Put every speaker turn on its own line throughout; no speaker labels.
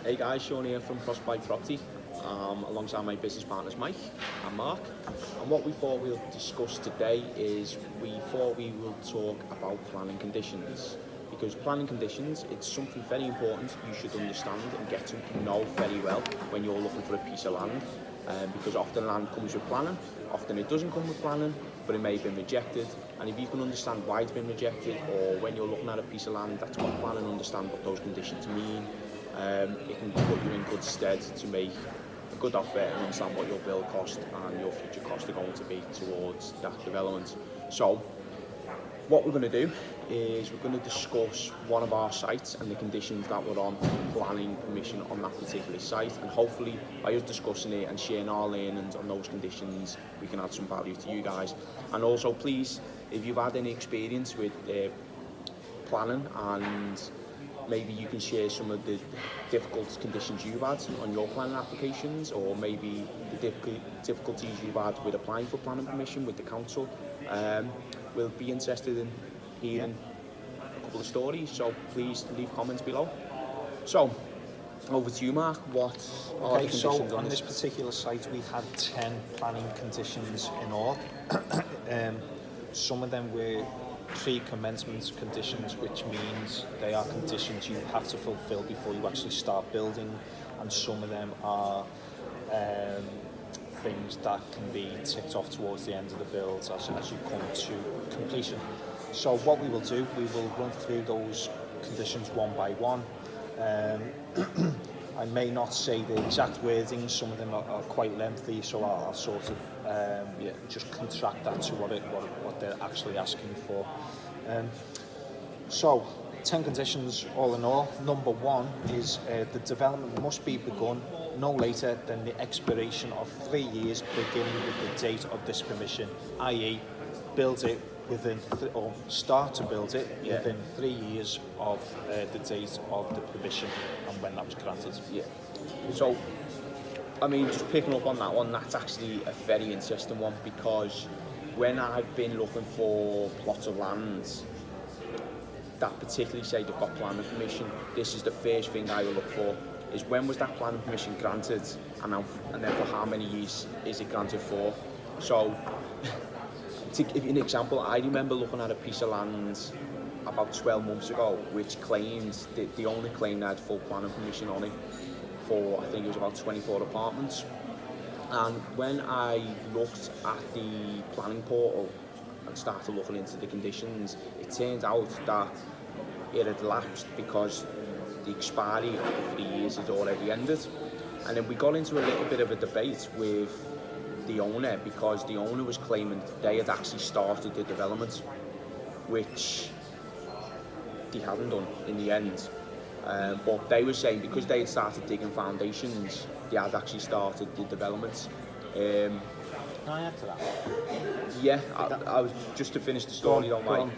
Hey guys, Sean here from Frostbite Property, alongside my business partners Mike and Mark. And what we thought we'll discuss today is we thought we will talk about planning conditions. Because planning conditions, it's something very important you should understand and get to know very well when you're looking for a piece of land. Because often land comes with planning, often it doesn't come with planning, but it may have been rejected. And if you can understand why it's been rejected, or when you're looking at a piece of land that's got planning, understand what those conditions mean, it can put you in good stead to make a good offer and understand what your build cost and your future costs are going to be towards that development. So what we're going to do is we're going to discuss one of our sites and the conditions that were on planning permission on that particular site, and hopefully by us discussing it and sharing our learnings on those conditions we can add some value to you guys. And also please, if you've had any experience with planning, and maybe you can share some of the difficult conditions you've had on your planning applications, or maybe the difficulties you've had with applying for planning permission with the council. We'll be interested in hearing a couple of stories, so please leave comments below. So, over to you, Mark. What are the conditions
on this particular site we had 10 planning conditions in all. Some of them were pre-commencement conditions, which means they are conditions you have to fulfill before you actually start building, and some of them are things that can be ticked off towards the end of the build as you come to completion. So what we will do, we will run through those conditions one by one. I may not say the exact wording, some of them are quite lengthy, so I'll sort of just contract that to what they're actually asking for. So 10 conditions all in all. Number one is the development must be begun no later than the expiration of 3 years beginning with the date of this permission, i.e. build it within or start to build it within 3 years of the date of the permission and when that was granted.
Yeah. So, I mean, just picking up on that one, that's actually a very interesting one, because when I've been looking for plots of land that particularly say they've got planning permission, this is the first thing I will look for, is when was that planning permission granted, and then for how many years is it granted for. So, to give you an example, I remember looking at a piece of land about 12 months ago, which claimed, the owner claimed they had full planning permission on it for, I think it was about 24 apartments. And when I looked at the planning portal and started looking into the conditions, it turned out that it had lapsed because the expiry of the 3 years had already ended. And then we got into a little bit of a debate with the owner, because the owner was claiming they had actually started the development, which they hadn't done in the end. But they were saying because they had started digging foundations, they had actually started the development.
Can I add to that?
Yeah, I was just to finish the story on Mike.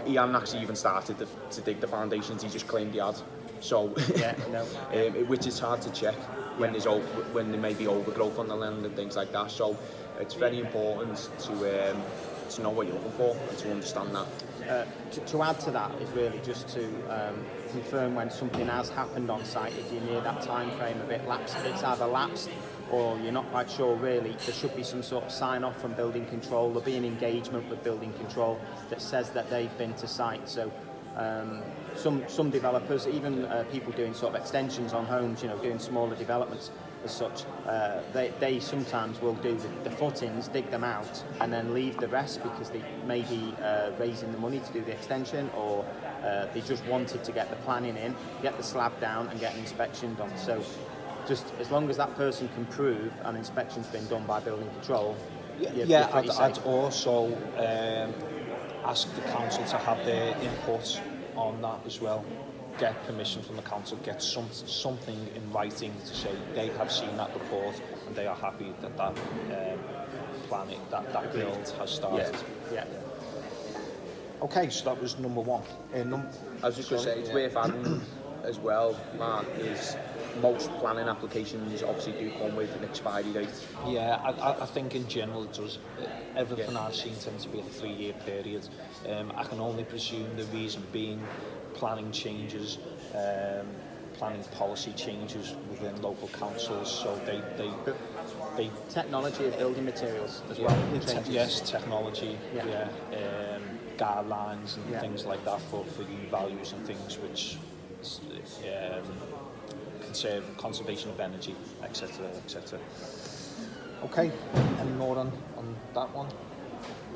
He hadn't actually even started to dig the foundations, he just claimed he had. So,
yeah, no.
Which is hard to check when when there may be overgrowth on the land and things like that. So it's very important to know what you're looking for and to understand that.
To add to that is really just to confirm when something has happened on site. If you're near that time frame of it lapsed, it's either lapsed or you're not quite sure really, there should be some sort of sign off from building control. There'll be an engagement with building control that says that they've been to site. So some developers, even people doing sort of extensions on homes, doing smaller developments as such, they sometimes will do the footings, dig them out, and then leave the rest because they may be raising the money to do the extension, or they just wanted to get the planning in, get the slab down, and get an inspection done. So just as long as that person can prove an inspection's been done by building control,
I'd also ask the council to have their input on that as well. Get permission from the council, get something in writing to say they have seen that report and they are happy that planning, that build has started.
Yeah.
Okay, so that was number one.
I was just going to say, it's worth adding as well, Mark, is most planning applications obviously do come with an expiry date.
Yeah, I think in general it does. Everything I've seen tends to be a 3-year period. I can only presume the reason being planning changes, planning policy changes within local councils, so they
Technology of building materials as well changes.
yes, technology, guidelines and
Yeah.
things like that for U values and things which conservation of energy, etc., etc. Okay, any more on that one?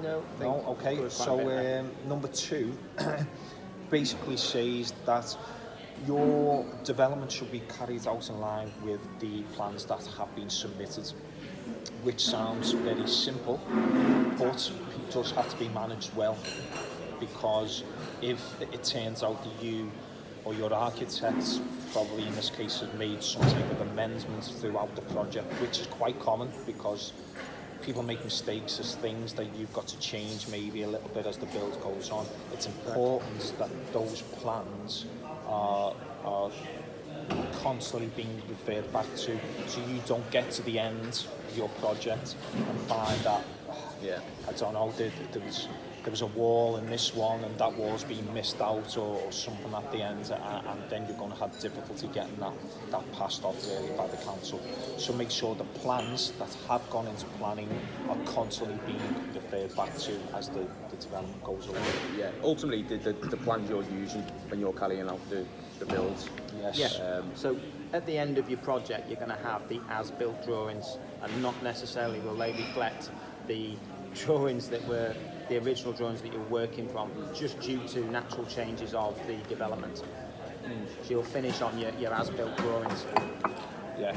No.
No, okay. So number 2 basically says that your development should be carried out in line with the plans that have been submitted, which sounds very simple, but it does have to be managed well, because if it turns out that you or your architects, probably in this case, have made some type of amendments throughout the project, which is quite common because people make mistakes. There's things that you've got to change maybe a little bit as the build goes on. It's important that those plans are constantly being referred back to, so you don't get to the end of your project and find that I don't know, there was a wall in this one and that wall's been missed out or something at the end, and then you're going to have difficulty getting that passed off really by the council. So make sure the plans that have gone into planning are constantly being referred back to as the development goes along.
Yeah, ultimately the plans you're using when you're carrying out the builds.
Yes.
Yeah. So at the end of your project, you're going to have the as-built drawings, and not necessarily will they reflect the drawings that were the original drawings that you're working from, just due to natural changes of the development. So you'll finish on your as-built drawings.
Yeah.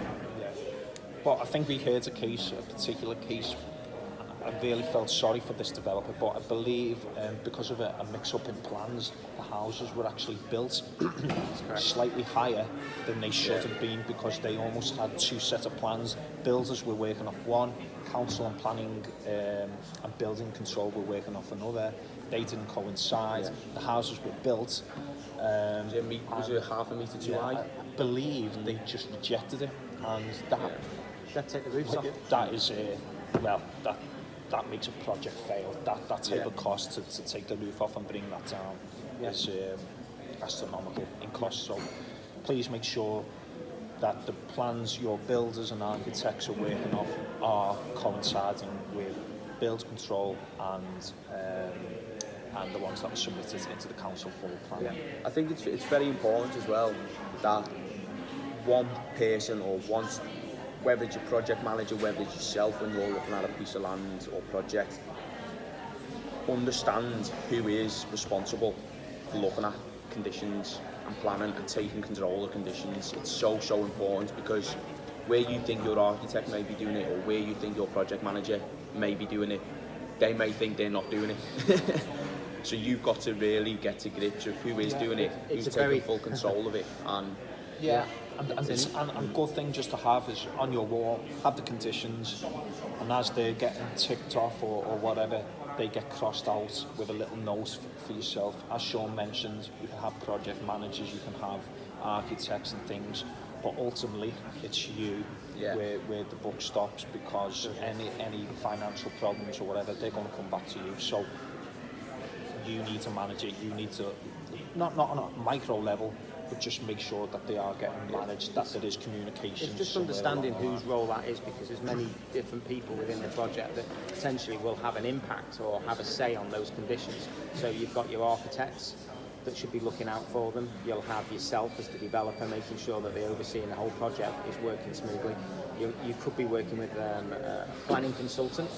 But I think we heard a particular case. I really felt sorry for this developer, but I believe because of a mix-up in plans, the houses were actually built slightly higher than they should have been, because they almost had 2 sets of plans. Builders were working off one, council and planning and building control were working off another. They didn't coincide. The houses were built.
Was it half a metre too high?
I believe they just rejected it, and
That take the roofs off.
that is that makes a project fail. That type of cost to take the roof off and bring that down is astronomical in cost. So please make sure that the plans your builders and architects are working off are coinciding with build control and the ones that were submitted into the council for the plan.
Yeah. I think it's very important as well that one person or one, whether it's your project manager, whether it's yourself when you're looking at a piece of land or project, understand who is responsible for looking at conditions and planning and taking control of conditions. It's so important, because where you think your architect may be doing it or where you think your project manager may be doing it, they may think they're not doing it. So you've got to really get to grips with who is doing it, who's taking full control of it. And
and good thing just to have is on your wall, have the conditions, and as they're getting ticked off or whatever, they get crossed out with a little note for yourself. As Sean mentioned, you can have project managers, you can have architects and things, but ultimately it's you where the buck stops, because any financial problems or whatever, they're going to come back to you. So you need to manage it. You need to not on a micro level, but just make sure that they are getting managed, that there is communication.
It's just understanding whose role that is, because there's many different people within the project that potentially will have an impact or have a say on those conditions. So you've got your architects that should be looking out for them. You'll have yourself as the developer making sure that the overseeing the whole project is working smoothly. You could be working with a planning consultant.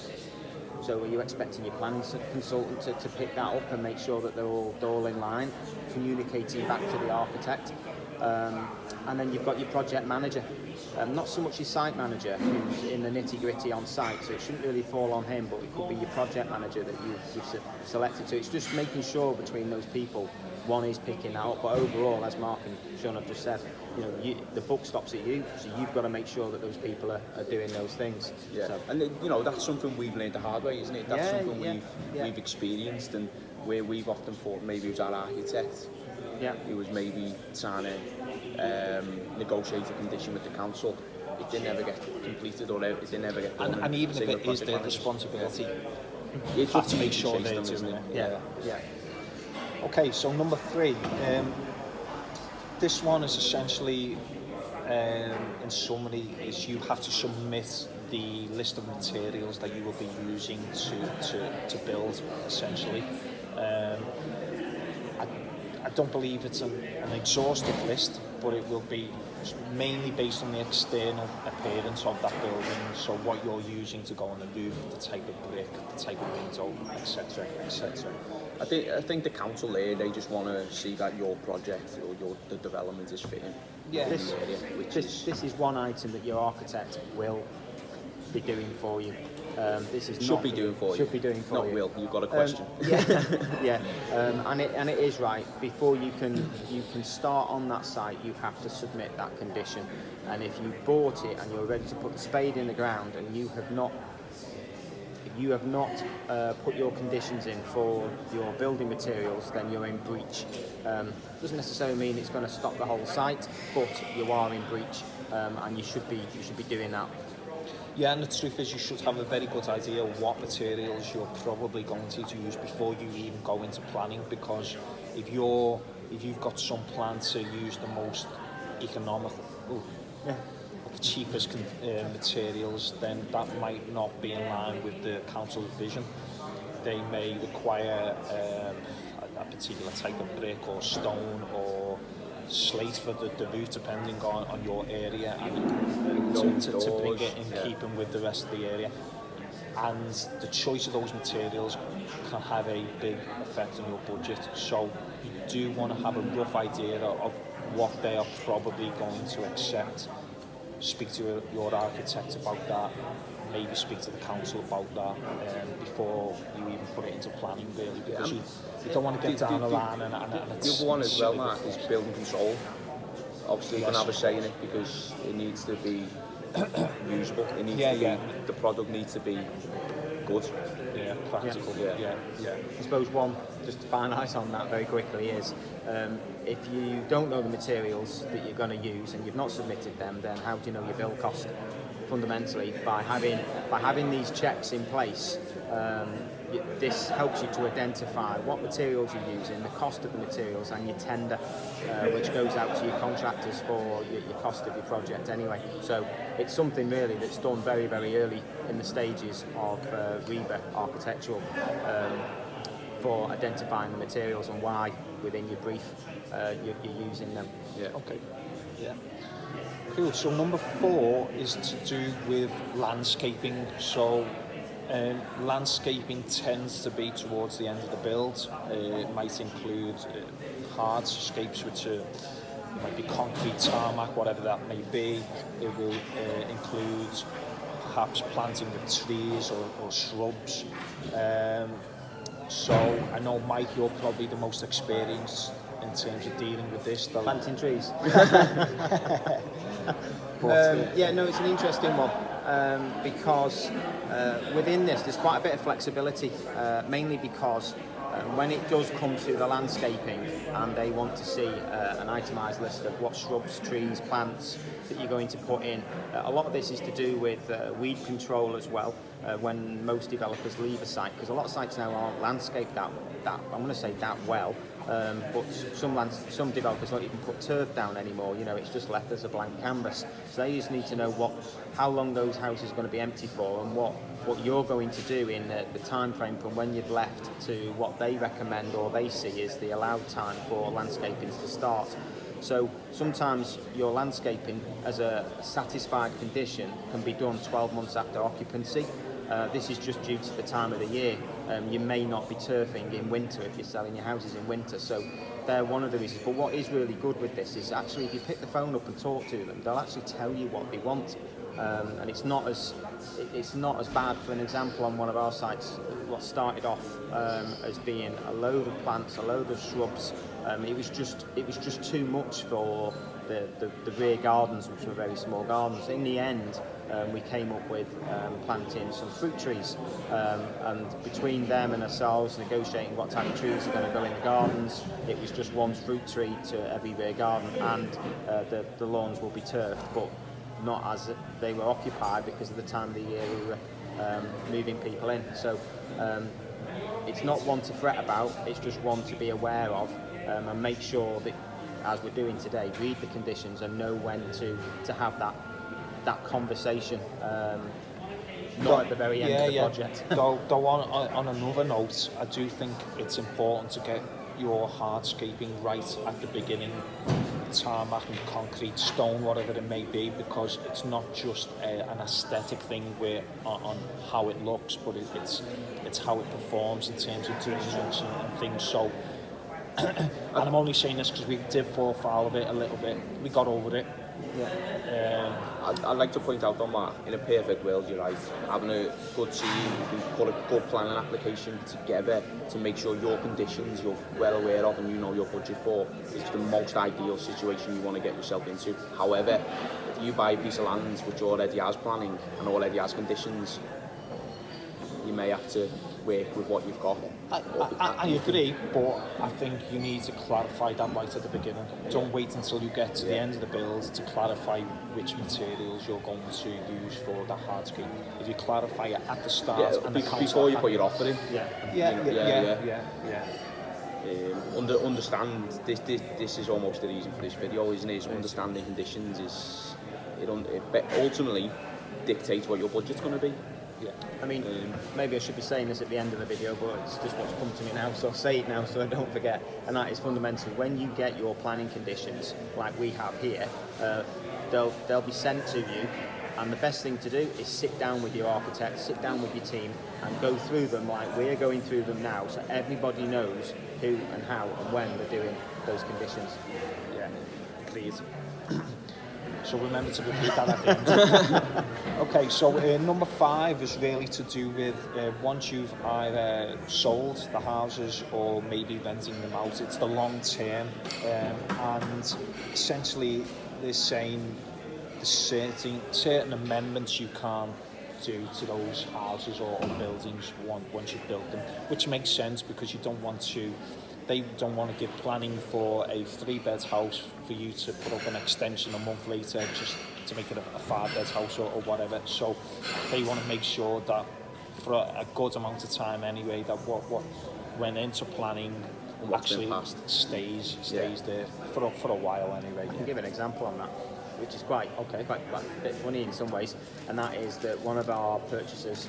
So are you expecting your planning consultant to pick that up and make sure that they're all in line, communicating back to the architect? And then you've got your project manager, not so much your site manager who's in the nitty-gritty on site, so it shouldn't really fall on him, but it could be your project manager that you've selected. So it's just making sure between those people, one is picking that up, but overall, as Mark and Sean have just said, the buck stops at you, so you've got to make sure that those people are doing those things.
Yeah, so. And that's something we've learned the hard way, isn't it? That's something we've experienced, and where we've often thought maybe it was our architect who was maybe trying to negotiate a condition with the council, it didn't ever get completed, or it didn't ever get done.
And even if
Same
it
with
is
project
their
managers.
responsibility,
It's
have
up
to
you
make sure
chase
they're
them,
doing
isn't
it.
Yeah.
Okay, so number 3. This one is essentially, in summary, is you have to submit the list of materials that you will be using to build, essentially. I don't believe it's an exhaustive list, but it will be mainly based on the external appearance of that building, so what you're using to go on the roof, the type of brick, the type of window, etc, etc.
I think the council there, they just want to see that your project or the development is fitting in
This,
the area, which
this,
is
this is one item that your architect will be doing for you. This is
should
not
be doing for you.
Should be doing for
Not
you.
will. You've got a question.
Yeah. And it is right. Before you can start on that site, you have to submit that condition. And if you bought it and you're ready to put the spade in the ground and you have not put your conditions in for your building materials, then you're in breach. Doesn't necessarily mean it's going to stop the whole site, but you are in breach, and you should be doing that.
Yeah, and the truth is you should have a very good idea of what materials you're probably going to use before you even go into planning, because if you've got some plan to use the most economical, the cheapest materials, then that might not be in line with the council's vision. They may require a particular type of brick or stone or slate for the roof, depending on your area, and to bring it in keeping with the rest of the area. And the choice of those materials can have a big effect on your budget. So you do want to have a rough idea of what they are probably going to accept. Speak to your architect about that, maybe speak to the council about that before you even put it into planning, really, because you don't want to get down the line and
the other one as well, Mark, is building control. Obviously, you can have a say in it because it needs to be usable. It needs to be, the product needs to be good.
Yeah, practical. Yeah.
I suppose one, just to finalise on that very quickly, is if you don't know the materials that you're going to use and you've not submitted them, then how do you know your build cost? Fundamentally, by having these checks in place, this helps you to identify what materials you're using, the cost of the materials, and your tender, which goes out to your contractors for your cost of your project anyway. So it's something really that's done very, very early in the stages of REBA architectural, for identifying the materials and why within your brief you're using them.
Yeah.
Okay. Yeah. Cool. So number 4 is to do with landscaping. So landscaping tends to be towards the end of the build. It might include hardscapes, which might be concrete, tarmac, whatever that may be. It will include perhaps planting of trees or shrubs. So I know, Mike, you're probably the most experienced in terms of dealing with this.
Planting trees. It's an interesting one, because within this there's quite a bit of flexibility, mainly because when it does come to the landscaping and they want to see an itemised list of what shrubs, trees, plants that you're going to put in, a lot of this is to do with weed control as well, when most developers leave a site, because a lot of sites now aren't landscaped that I'm going to say that well. But some developers don't even put turf down anymore. It's just left as a blank canvas. So they just need to know how long those houses are going to be empty for, and what you're going to do in the time frame from when you've left to what they recommend or they see is the allowed time for landscaping to start. So sometimes your landscaping as a satisfied condition can be done 12 months after occupancy. This is just due to the time of the year. You may not be turfing in winter if you're selling your houses in winter, so they're one of the reasons. But what is really good with this is actually if you pick the phone up and talk to them, they'll actually tell you what they want, and it's not as bad. For an example, on one of our sites, what started off as being a load of plants, a load of shrubs, it was just too much for the rear gardens, which were very small gardens. In the end, we came up with planting some fruit trees, and between them and ourselves negotiating what type of trees are going to go in the gardens, it was just one fruit tree to every rear garden, and the lawns will be turfed, but not as they were occupied because of the time of the year we were moving people in. So it's not one to fret about, it's just one to be aware of, and make sure that, as we're doing today, read the conditions and know when to have that conversation, not at the very end of the project.
Though on another note, I do think it's important to get your hardscaping right at the beginning, tarmac and concrete, stone, whatever it may be, because it's not just an aesthetic thing where on how it looks, but it's how it performs in terms of drainage and things. So, and I'm only saying this because we did fall foul of it a little bit. We got over it.
I'd like to point out on that, in a perfect world, you're right, having a good team, you can put a good planning application together to make sure your conditions you're well aware of and you know your budget for is the most ideal situation you want to get yourself into. However, if you buy a piece of land which already has planning and already has conditions, you may have to work with what you've got.
I agree, but I think you need to clarify that right at the beginning. Don't wait until you get to the end of the build to clarify which materials you're going to use for that hardscape. If you clarify it at the start and
before you put your offer in. Understand this is almost the reason for this video, isn't it? Understanding conditions it ultimately dictates what your budget's going to be.
Yeah. I mean, maybe I should be saying this at the end of the video, but it's just what's come to me now, so I'll say it now so I don't forget. And that is fundamentally, when you get your planning conditions, like we have here, they'll be sent to you, and the best thing to do is sit down with your architect, sit down with your team, and go through them like we're going through them now, so everybody knows who and how and when they're doing those conditions.
Yeah, please. So remember to repeat that at the end. Okay, so number 5 is really to do with once you've either sold the houses or maybe renting them out, it's the long term, and essentially they're saying certain amendments you can't do to those houses or buildings once you've built them, which makes sense because they don't want to give planning for a 3-bed house for you to put up an extension a month later just to make it a 5-bed house or whatever. So they want to make sure that for a good amount of time anyway, that what went into planning actually stays there for a while anyway.
I can give an example on that, which is quite a bit funny in some ways, and that is that one of our purchasers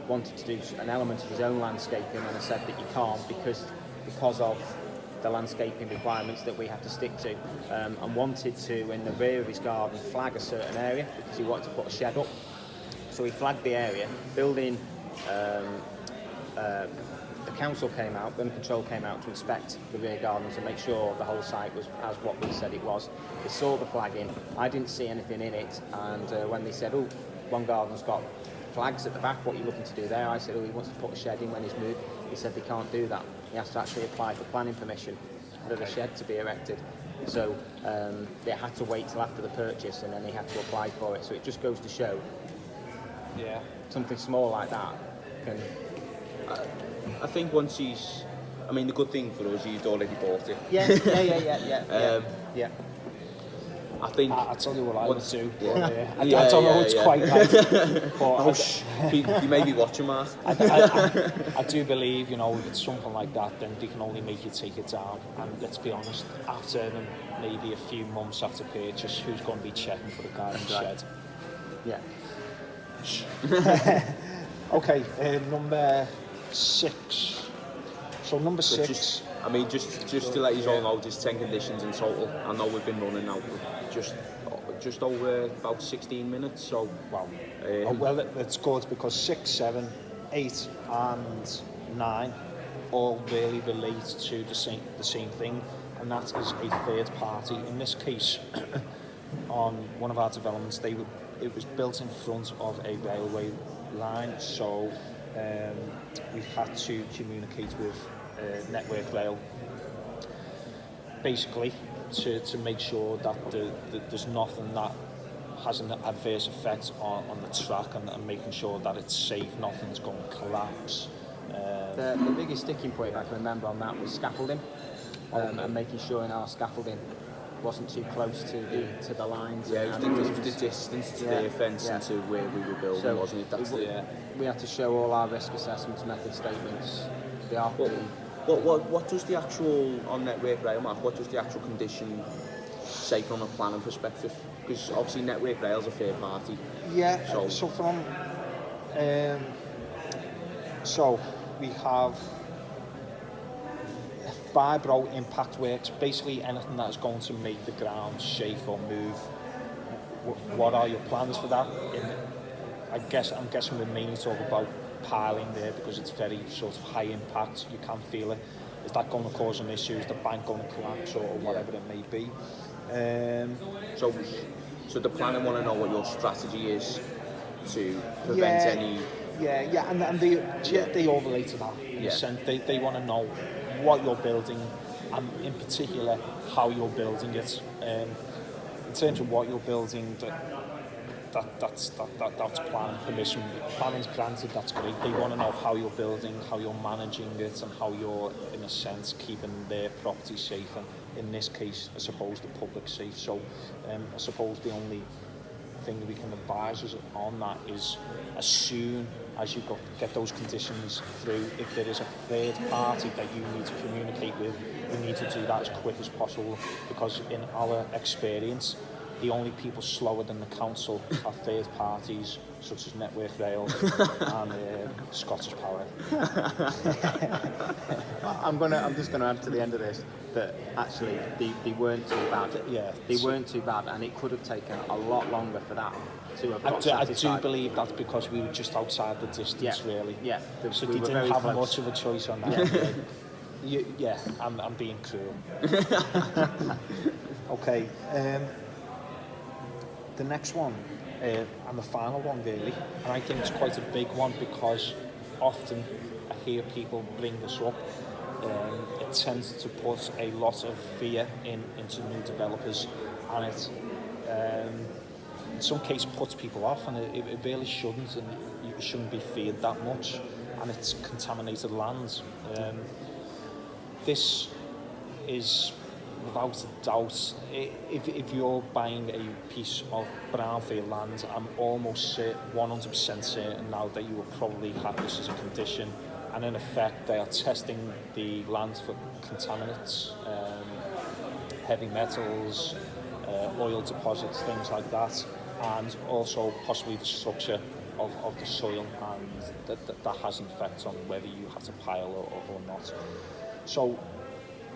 wanted to do an element of his own landscaping, and I said that you can't because of the landscaping requirements that we have to stick to, and wanted to, in the rear of his garden, flag a certain area because he wanted to put a shed up. So he flagged the area. Building, the council came out, building control came out to inspect the rear gardens and make sure the whole site was as what we said it was. They saw the flagging. I didn't see anything in it, and when they said, "Oh, one garden's got flags at the back, what are you looking to do there?" I said, "Oh, he wants to put a shed in when he's moved." He said they can't do that. He has to actually apply for planning permission for the shed to be erected. So they had to wait till after the purchase, and then he had to apply for it. So it just goes to show, something small like that can.
I think once the good thing for us, he'd already bought it.
Yeah.
I think.
I tell you what I would do. I
don't
know it's quite right.
But you may be watching, Mark.
I do believe, if it's something like that, then they can only make you take it down. And let's be honest, after maybe a few months after purchase, who's going to be checking for the garden shed?
Yeah.
Okay, number 6. So number 6.
Just to let you all know, there's 10 conditions in total. I know we've been running now for just over about 16 minutes. So
wow. Well, it's good because 6, 7, 8, and 9 all really relate to the same thing, and that is a third party. In this case, on one of our developments, it was built in front of a railway line, so we've had to communicate with Network Rail basically to make sure that there's nothing that has an adverse effect on the track and making sure that it's safe, nothing's going to collapse.
The biggest sticking point I can remember on that was scaffolding, and making sure in our scaffolding wasn't too close to the lines.
Yeah, it was the distance to the fence and to where we were building, wasn't it?
We had to show all our risk assessments, method statements, the RP.
What does the actual, on Network Rail, Mark, what does the actual condition say from a planning perspective? Because obviously Network Rail's a third party.
Yeah, so we have vibro impact works, basically anything that is going to make the ground shake or move. What are your plans for that? I'm guessing we're mainly talking about piling there because it's very sort of high impact, you can feel it. Is that going to cause an issue? Is the bank going to collapse or whatever it may be?
So the planner want to know what your strategy is to prevent any...
And they all relate to that in a sense. They want to know what you're building and in particular how you're building it. In terms of what you're building, that's planning permission. Planning's granted, that's great. They want to know how you're building, how you're managing it, and how you're, in a sense, keeping their property safe. And in this case, I suppose the public safe. So, I suppose the only thing we can advise us on that is, as soon as you get those conditions through, if there is a third party that you need to communicate with, you need to do that as quick as possible, because in our experience, the only people slower than the council are third parties such as Network Rail and Scottish Power.
I'm just gonna add to the end of this that actually they weren't too bad.
Yeah,
they weren't too bad, and it could have taken a lot longer for that to have got
I
satisfied.
do believe that's because we were just outside the distance, really.
Yeah,
so
we
they
were
didn't have
close.
much of a choice on that. I'm being cruel. Okay. The next one, and the final one really, and I think it's quite a big one because often I hear people bring this up. It tends to put a lot of fear into new developers, and it in some cases puts people off, and it really shouldn't, and you shouldn't be feared that much, and it's contaminated land. This is without a doubt, if you're buying a piece of brownfield land, I'm almost 100% certain now that you will probably have this as a condition, and in effect they are testing the land for contaminants, heavy metals, oil deposits, things like that, and also possibly the structure of the soil, and that has an effect on whether you have to pile or not. So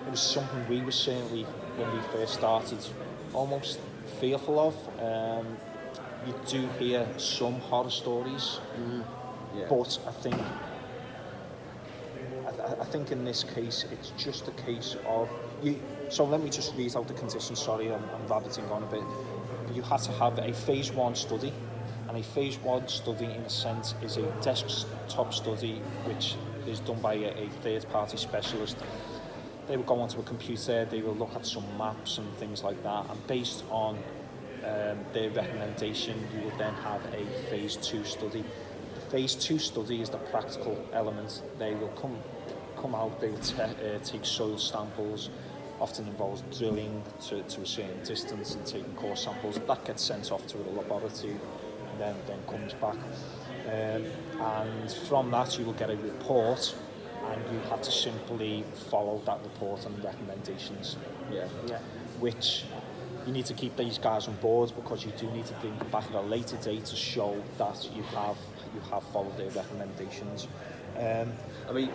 it was something we were certainly, when we first started, almost fearful of. You do hear some horror stories, but I think in this case it's just a case of you. So let me just read out the conditions. Sorry, I'm rabbiting on a bit. You have to have a phase 1 study, and a phase 1 study, in a sense, is a desktop study which is done by a third-party specialist. They will go onto a computer, they will look at some maps and things like that, and based on their recommendation, you will then have a phase 2 study. The phase 2 study is the practical element. They will come out, they will take soil samples, often involves drilling to a certain distance and taking core samples. That gets sent off to a laboratory and then comes back. And from that you will get a report, and you have to simply follow that report and recommendations. Which you need to keep these guys on board, because you do need to bring back at a later date to show that you have followed their recommendations.
I mean,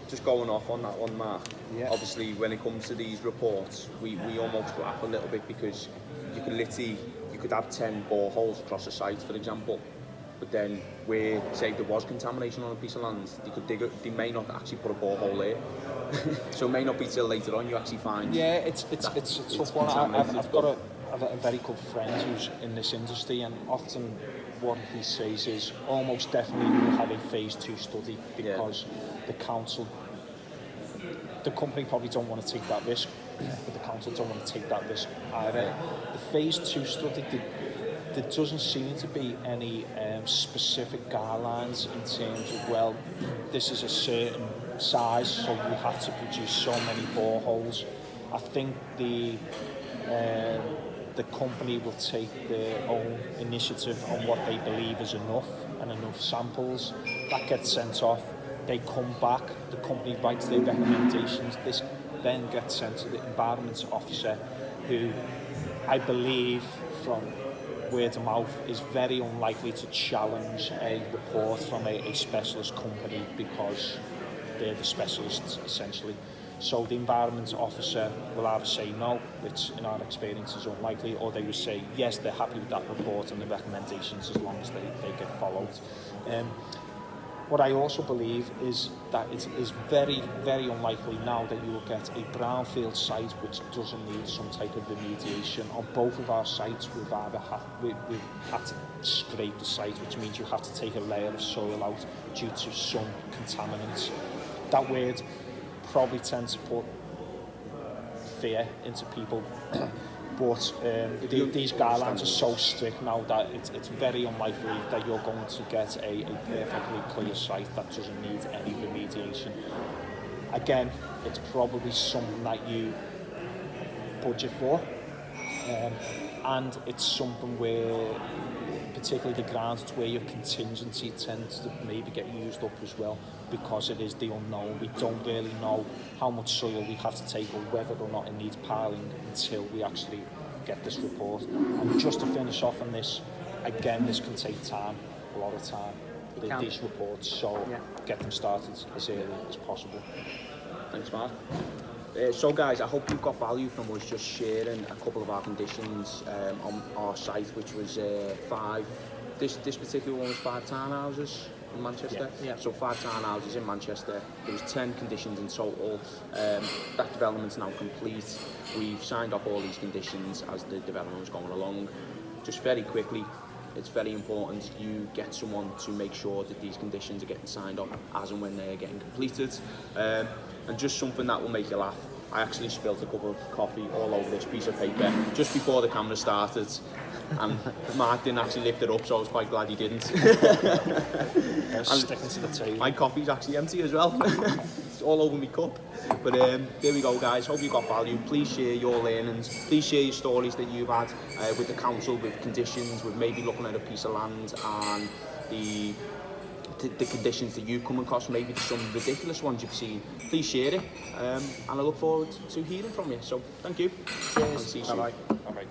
just going off on that one, Mark, obviously when it comes to these reports, we almost laugh a little bit, because you could have 10 boreholes across a site, for example, but then where, say, there was contamination on a piece of land, they may not actually put a borehole there. So it may not be till later on you actually find...
Yeah, it's a tough one. I've got a very good friend who's in this industry, and often what he says is almost definitely you will have a phase 2 study, because the council, the company probably don't want to take that risk, but the council don't want to take that risk either. The phase 2 study, there doesn't seem to be any specific guidelines in terms of, well, this is a certain size, so you have to produce so many boreholes. I think the company will take their own initiative on what they believe is enough and enough samples. That gets sent off, they come back, the company writes their recommendations, this then gets sent to the environment officer, who I believe from word of mouth is very unlikely to challenge a report from a specialist company, because they're the specialists essentially. So the environment officer will either say no, which in our experience is unlikely, or they will say yes, they're happy with that report and the recommendations as long as they get followed. What I also believe is that it is very, very unlikely now that you will get a brownfield site which doesn't need some type of remediation. On both of our sites, we've had to scrape the site, which means you have to take a layer of soil out due to some contaminants. That word probably tends to put fear into people. But these guidelines are so strict now that it's very unlikely that you're going to get a perfectly clear site that doesn't need any remediation. Again, it's probably something that you budget for, and it's something where, particularly the grounds, it's where your contingency tends to maybe get used up as well, because it is the unknown. We don't really know how much soil we have to take or whether or not it needs piling until we actually get this report. And just to finish off on this, again, this can take time, a lot of time, these reports, so get them started as early as possible.
Thanks, Mark. So guys, I hope you've got value from us just sharing a couple of our conditions on our site, which was 5, this particular one was 5 townhouses in Manchester.
Yeah.
So 5 townhouses in Manchester. There was 10 conditions in total. That development's now complete. We've signed off all these conditions as the development was going along. Just very quickly, it's very important you get someone to make sure that these conditions are getting signed off as and when they are getting completed. And just something that will make you laugh, I actually spilled a cup of coffee all over this piece of paper just before the camera started, and Mark didn't actually lift it up, so I was quite glad he didn't.
Sticking to the table.
My coffee's actually empty as well. It's all over my cup. But there we go, guys. Hope you got value. Please share your learnings. Please share your stories that you've had with the council, with conditions, with maybe looking at a piece of land and the conditions that you've come across, maybe some ridiculous ones you've seen. Please share it, and I look forward to hearing from you. So thank you.
Cheers.
See you soon.
Bye-bye.
Bye-bye.